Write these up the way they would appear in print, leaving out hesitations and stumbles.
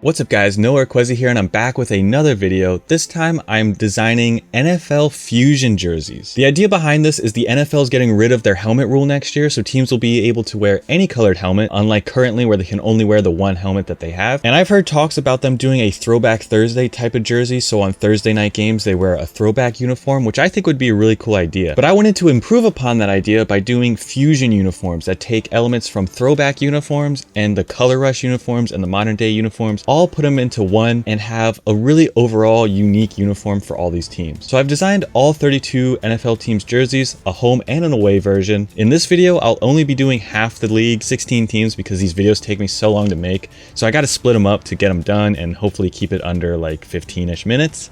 What's up guys, Noah Quezzy here and I'm back with another video. This time I'm designing NFL Fusion jerseys. The idea behind this is the NFL is getting rid of their helmet rule next year, so teams will be able to wear any colored helmet, unlike currently where they can only wear the one helmet that they have. And I've heard talks about them doing a Throwback Thursday type of jersey, so on Thursday night games they wear a throwback uniform, which I think would be a really cool idea. But I wanted to improve upon that idea by doing fusion uniforms that take elements from throwback uniforms and the color rush uniforms and the modern day uniforms, all put them into one and have a really overall unique uniform for all these teams. So I've designed all 32 NFL teams jerseys, a home and an away version. In this video, I'll only be doing half the league, 16 teams, because these videos take me so long to make. So I got to split them up to get them done and hopefully keep it under like 15-ish minutes.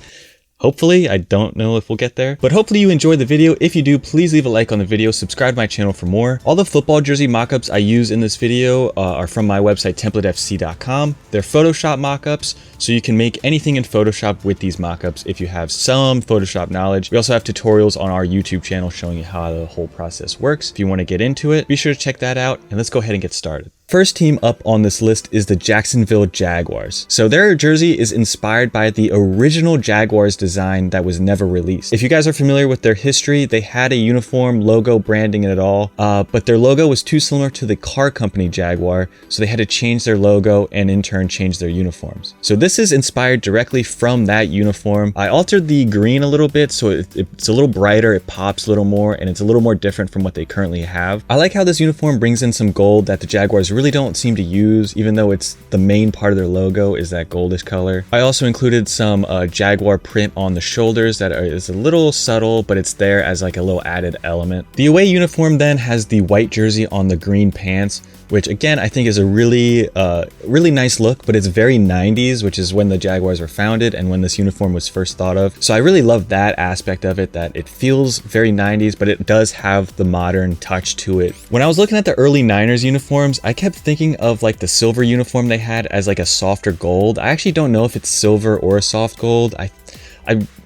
Hopefully, I don't know if we'll get there, but hopefully you enjoyed the video. If you do, please leave a like on the video, subscribe to my channel for more. All the football jersey mockups I use in this video are from my website, templatefc.com. They're Photoshop mockups, so you can make anything in Photoshop with these mockups if you have some Photoshop knowledge. We also have tutorials on our YouTube channel showing you how the whole process works. If you want to get into it, be sure to check that out, and let's go ahead and get started. First team up on this list is the Jacksonville Jaguars. So their jersey is inspired by the original Jaguars design that was never released. If you guys are familiar with their history, they had a uniform, logo, branding and it all, but their logo was too similar to the car company Jaguar, so they had to change their logo and in turn change their uniforms. So this is inspired directly from that uniform. I altered the green a little bit so it's a little brighter, it pops a little more, and it's a little more different from what they currently have. I like how this uniform brings in some gold that the Jaguars really don't seem to use, even though it's the main part of their logo is that goldish color. I also included some Jaguar print on the shoulders that is a little subtle, but it's there as like a little added element. The away uniform then has the white jersey on the green pants, which again I think is a really nice look, but it's very 90s, which is when the Jaguars were founded and when this uniform was first thought of. So I really love that aspect of it, that it feels very 90s, but it does have the modern touch to it. When I was looking at the early Niners uniforms, I kept thinking of like the silver uniform they had as like a softer gold. I actually don't know if it's silver or a soft gold. I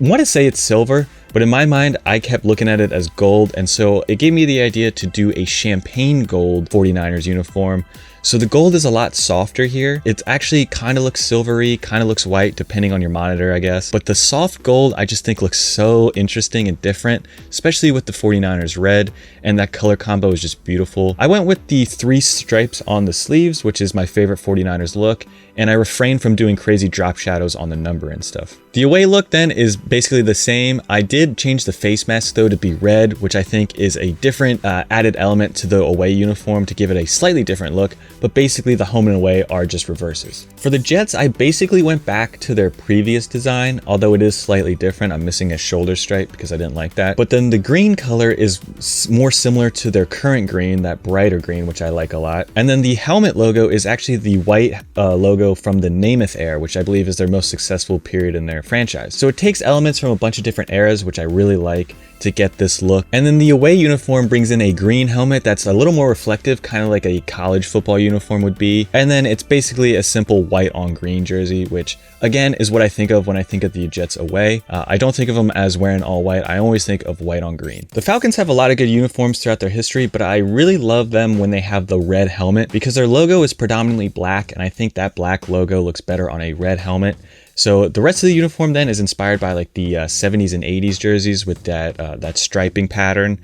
want to say it's silver, but in my mind, I kept looking at it as gold, and so it gave me the idea to do a champagne gold 49ers uniform. So the gold is a lot softer here. It actually kind of looks silvery, kind of looks white, depending on your monitor, I guess. But the soft gold, I just think looks so interesting and different, especially with the 49ers red, and that color combo is just beautiful. I went with the 3 stripes on the sleeves, which is my favorite 49ers look, and I refrained from doing crazy drop shadows on the number and stuff. The away look then is basically the same. I did change the face mask though to be red, which I think is a different added element to the away uniform to give it a slightly different look, but basically the home and away are just reverses. For the Jets, I basically went back to their previous design, although it is slightly different. I'm missing a shoulder stripe because I didn't like that. But then the green color is more similar to their current green, that brighter green, which I like a lot. And then the helmet logo is actually the white logo from the Namath era, which I believe is their most successful period in their franchise. So it takes elements from a bunch of different eras, which I really like, to get this look. And then the away uniform brings in a green helmet that's a little more reflective, kind of like a college football uniform would be. And then it's basically a simple white on green jersey, which again is what I think of when I think of the Jets away. I don't think of them as wearing all white. I always think of white on green. The Falcons have a lot of good uniforms throughout their history, but I really love them when they have the red helmet because their logo is predominantly black, and I think that black logo looks better on a red helmet. So the rest of the uniform then is inspired by like the 70s and 80s jerseys with that striping pattern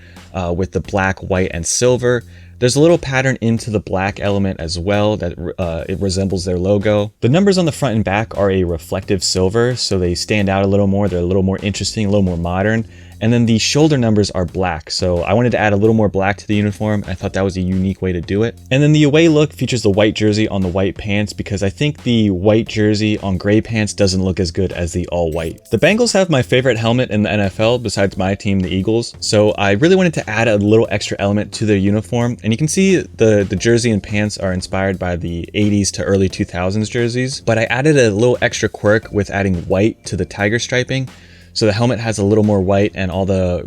with the black, white, and silver. There's a little pattern into the black element as well that it resembles their logo. The numbers on the front and back are a reflective silver, so they stand out a little more. They're a little more interesting, a little more modern. And then the shoulder numbers are black, so I wanted to add a little more black to the uniform. I thought that was a unique way to do it. And then the away look features the white jersey on the white pants because I think the white jersey on gray pants doesn't look as good as the all white. The Bengals have my favorite helmet in the NFL besides my team, the Eagles, so I really wanted to add a little extra element to their uniform. And you can see the jersey and pants are inspired by the 80s to early 2000s jerseys, but I added a little extra quirk with adding white to the tiger striping. So the helmet has a little more white and all the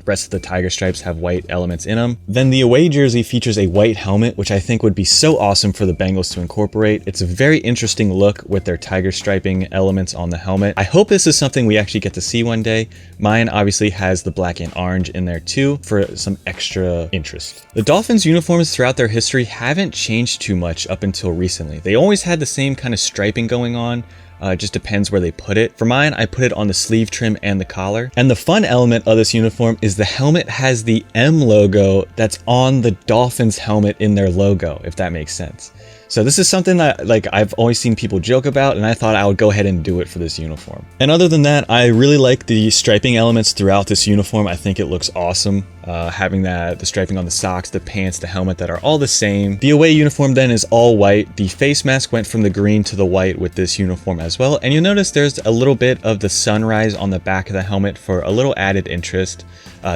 rest of the tiger stripes have white elements in them. Then the away jersey features a white helmet, which I think would be so awesome for the Bengals to incorporate. It's a very interesting look with their tiger striping elements on the helmet. I hope this is something we actually get to see one day. Mine obviously has the black and orange in there too for some extra interest. The Dolphins uniforms throughout their history haven't changed too much up until recently. They always had the same kind of striping going on. It just depends where they put it. For mine, I put it on the sleeve trim and the collar. And the fun element of this uniform is the helmet has the M logo that's on the Dolphins helmet in their logo, if that makes sense. So this is something that I've always seen people joke about, and I thought I would go ahead and do it for this uniform. And other than that, I really like the striping elements throughout this uniform. I think it looks awesome. Having the striping on the socks, the pants, the helmet that are all the same. The away uniform then is all white. The face mask went from the green to the white with this uniform as well. And you'll notice there's a little bit of the sunrise on the back of the helmet for a little added interest.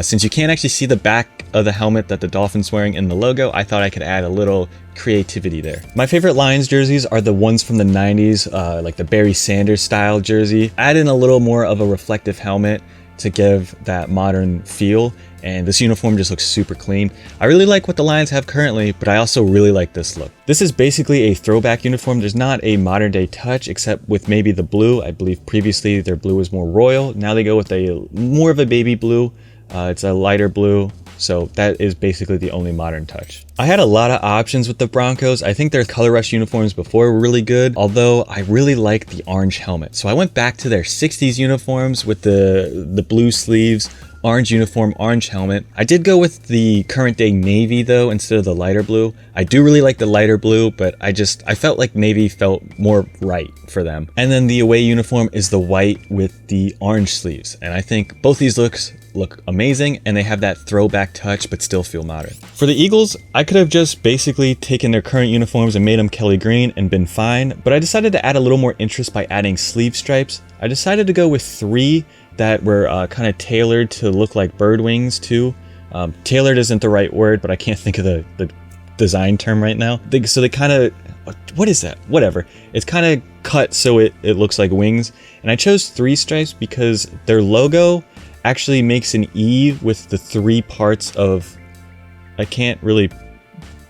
Since you can't actually see the back of the helmet that the Dolphins wearing in the logo, I thought I could add a little creativity there. My favorite Lions jerseys are the ones from the 90s, like the Barry Sanders style jersey. Add in a little more of a reflective helmet to give that modern feel, and this uniform just looks super clean. I really like what the Lions have currently, but I also really like this look. This is basically a throwback uniform. There's not a modern day touch except with maybe the blue. I believe previously their blue was more royal. Now they go with a more of a baby blue. It's a lighter blue. So that is basically the only modern touch. I had a lot of options with the Broncos. I think their color rush uniforms before were really good, although I really like the orange helmet. So I went back to their 60s uniforms with the blue sleeves, orange uniform, orange helmet. I did go with the current day navy though, instead of the lighter blue. I do really like the lighter blue, but I felt like navy felt more right for them. And then the away uniform is the white with the orange sleeves. And I think both these looks look amazing, and they have that throwback touch but still feel modern. For the Eagles, I could have just basically taken their current uniforms and made them Kelly green and been fine, but I decided to add a little more interest by adding sleeve stripes. I decided to go with 3 that were kind of tailored to look like bird wings too. Tailored isn't the right word, but I can't think of the design term right now. So they kind of, what is that? Whatever. It's kind of cut so it looks like wings. And I chose 3 stripes because their logo actually makes an E with the 3 parts of, I can't really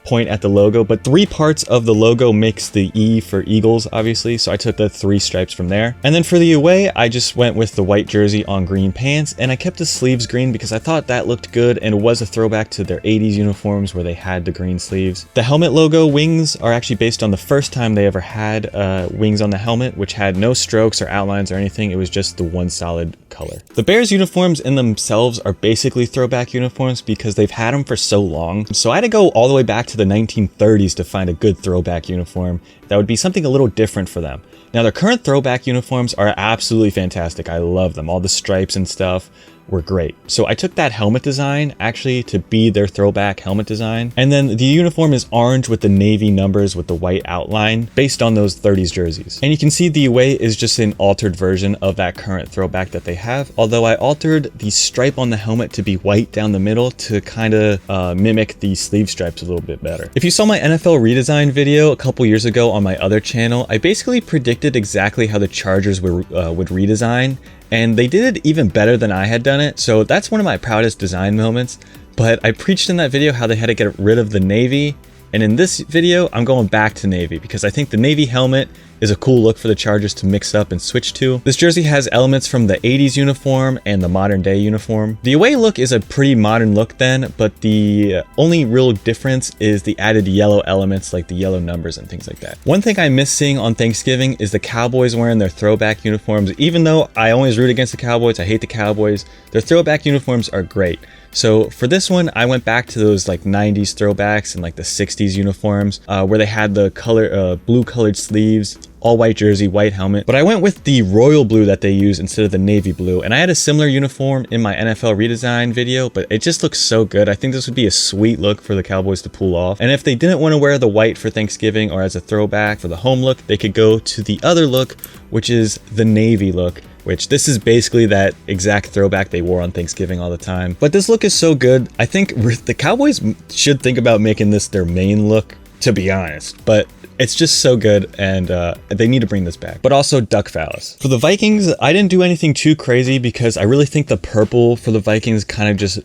point at the logo, but 3 parts of the logo makes the E for Eagles, obviously. So I took the 3 stripes from there. And then for the away, I just went with the white jersey on green pants, and I kept the sleeves green because I thought that looked good, and it was a throwback to their 80s uniforms where they had the green sleeves. The helmet logo wings are actually based on the first time they ever had wings on the helmet, which had no strokes or outlines or anything. It was just the one solid color. The Bears uniforms in themselves are basically throwback uniforms because they've had them for so long. So I had to go all the way back to the 1930s to find a good throwback uniform that would be something a little different for them. Now their current throwback uniforms are absolutely fantastic. I love them. All the stripes and stuff were great. So I took that helmet design actually to be their throwback helmet design. And then the uniform is orange with the navy numbers with the white outline based on those 30s jerseys. And you can see the away is just an altered version of that current throwback that they have. Although I altered the stripe on the helmet to be white down the middle to kind of mimic the sleeve stripes a little bit better. If you saw my NFL redesign video a couple years ago on my other channel, I basically predicted exactly how the Chargers would redesign, and they did it even better than I had done it. So that's one of my proudest design moments. But I preached in that video how they had to get rid of the navy. And in this video, I'm going back to navy because I think the navy helmet is a cool look for the Chargers to mix up and switch to. This jersey has elements from the 80s uniform and the modern day uniform. The away look is a pretty modern look then, but the only real difference is the added yellow elements like the yellow numbers and things like that. One thing I miss seeing on Thanksgiving is the Cowboys wearing their throwback uniforms. Even though I always root against the Cowboys, I hate the Cowboys, their throwback uniforms are great. So for this one, I went back to those like 90s throwbacks and like the 60s uniforms where they had the color blue colored sleeves, all white jersey, white helmet. But I went with the royal blue that they use instead of the navy blue. And I had a similar uniform in my NFL redesign video, but it just looks so good. I think this would be a sweet look for the Cowboys to pull off. And if they didn't want to wear the white for Thanksgiving or as a throwback for the home look, they could go to the other look, which is the navy look, which this is basically that exact throwback they wore on Thanksgiving all the time. But this look is so good. I think the Cowboys should think about making this their main look, to be honest. But It's just so good, and they need to bring this back. But also duck phallus. For the Vikings, I didn't do anything too crazy because I really think the purple for the Vikings kind of just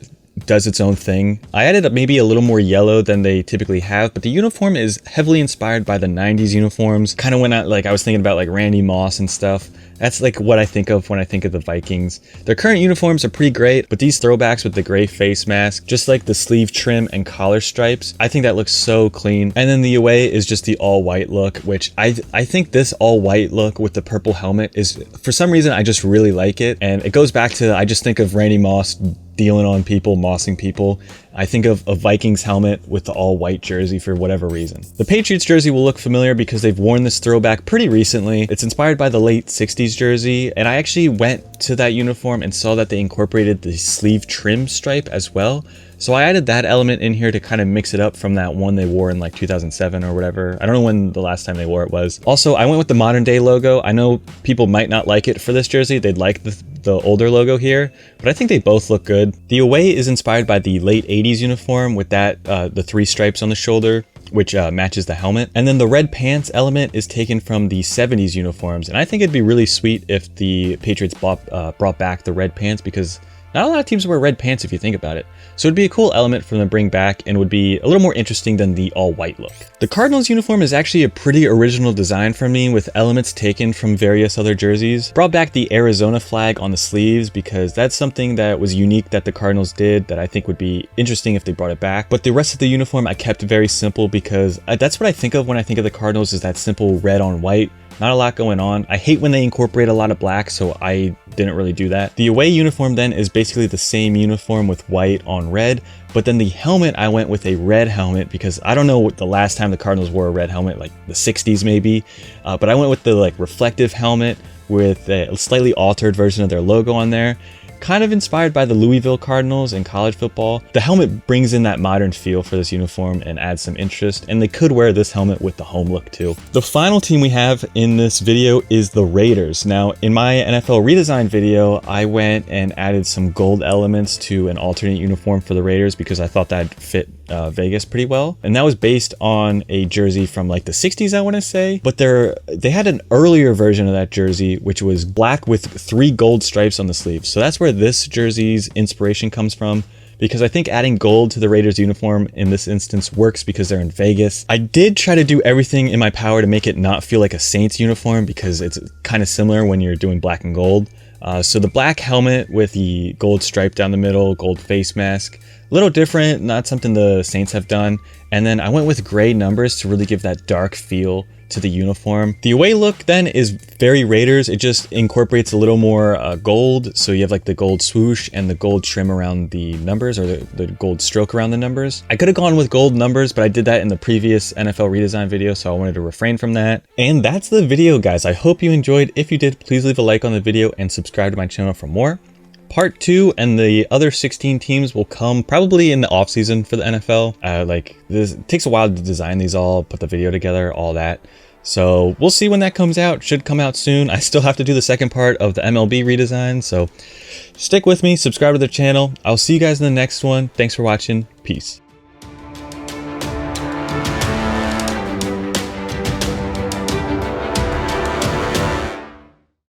does its own thing. I added up maybe a little more yellow than they typically have, but the uniform is heavily inspired by the 90s uniforms. Kind of went out, like I was thinking about like Randy Moss and stuff. That's like what I think of when I think of the Vikings. Their current uniforms are pretty great, but these throwbacks with the gray face mask, just like the sleeve trim and collar stripes, I think that looks so clean. And then the away is just the all white look, which I think this all white look with the purple helmet is, for some reason, I just really like it. And it goes back to, I just think of Randy Moss dealing on people, mossing people. I think of a Vikings helmet with the all white jersey for whatever reason. The Patriots jersey will look familiar because they've worn this throwback pretty recently. It's inspired by the late 60s jersey, and I actually went to that uniform and saw that they incorporated the sleeve trim stripe as well. So I added that element in here to kind of mix it up from that one they wore in like 2007 or whatever. I don't know when the last time they wore it was. Also, I went with the modern day logo. I know people might not like it for this jersey. They'd like the older logo here, but I think they both look good. The away is inspired by the late 80s uniform with that the 3 stripes on the shoulder, which matches the helmet. And then the red pants element is taken from the 70s uniforms. And I think it'd be really sweet if the Patriots brought back the red pants, because not a lot of teams wear red pants if you think about it. So it'd be a cool element for them to bring back and would be a little more interesting than the all white look. The Cardinals uniform is actually a pretty original design for me, with elements taken from various other jerseys. Brought back the Arizona flag on the sleeves because that's something that was unique that the Cardinals did that I think would be interesting if they brought it back. But the rest of the uniform I kept very simple because that's what I think of when I think of the Cardinals, is that simple red on white. Not a lot going on. I hate when they incorporate a lot of black, so I didn't really do that. The away uniform then is basically the same uniform with white on red, but then the helmet, I went with a red helmet because I don't know what the last time the Cardinals wore a red helmet, like the 60s maybe, but I went with the like reflective helmet with a slightly altered version of their logo on there. Kind of inspired by the Louisville Cardinals in college football. The helmet brings in that modern feel for this uniform and adds some interest, and they could wear this helmet with the home look too. The final team we have in this video is the Raiders. Now, in my NFL redesign video, I went and added some gold elements to an alternate uniform for the Raiders because I thought that fit Vegas pretty well, and that was based on a jersey from like the 60s, I want to say, but they had an earlier version of that jersey which was black with 3 gold stripes on the sleeves. So that's where this jersey's inspiration comes from, because I think adding gold to the Raiders uniform in this instance works because they're in Vegas. I did try to do everything in my power to make it not feel like a Saints uniform because it's kind of similar when you're doing black and gold. So the black helmet with the gold stripe down the middle, gold face mask, a little different, not something the Saints have done. And then I went with gray numbers to really give that dark feel to the uniform. The away look then is very Raiders. It just incorporates a little more gold. So you have like the gold swoosh and the gold trim around the numbers, or the gold stroke around the numbers. I could have gone with gold numbers, but I did that in the previous NFL redesign video, so I wanted to refrain from that. And that's the video, guys. I hope you enjoyed. If you did, please leave a like on the video and subscribe to my channel for more. Part 2 and the other 16 teams will come probably in the off season for the NFL. Like this, it takes a while to design these all, put the video together, all that. So we'll see when that comes out. Should come out soon. I still have to do the second part of the MLB redesign, so stick with me, subscribe to the channel. I'll see you guys in the next one. Thanks for watching. Peace.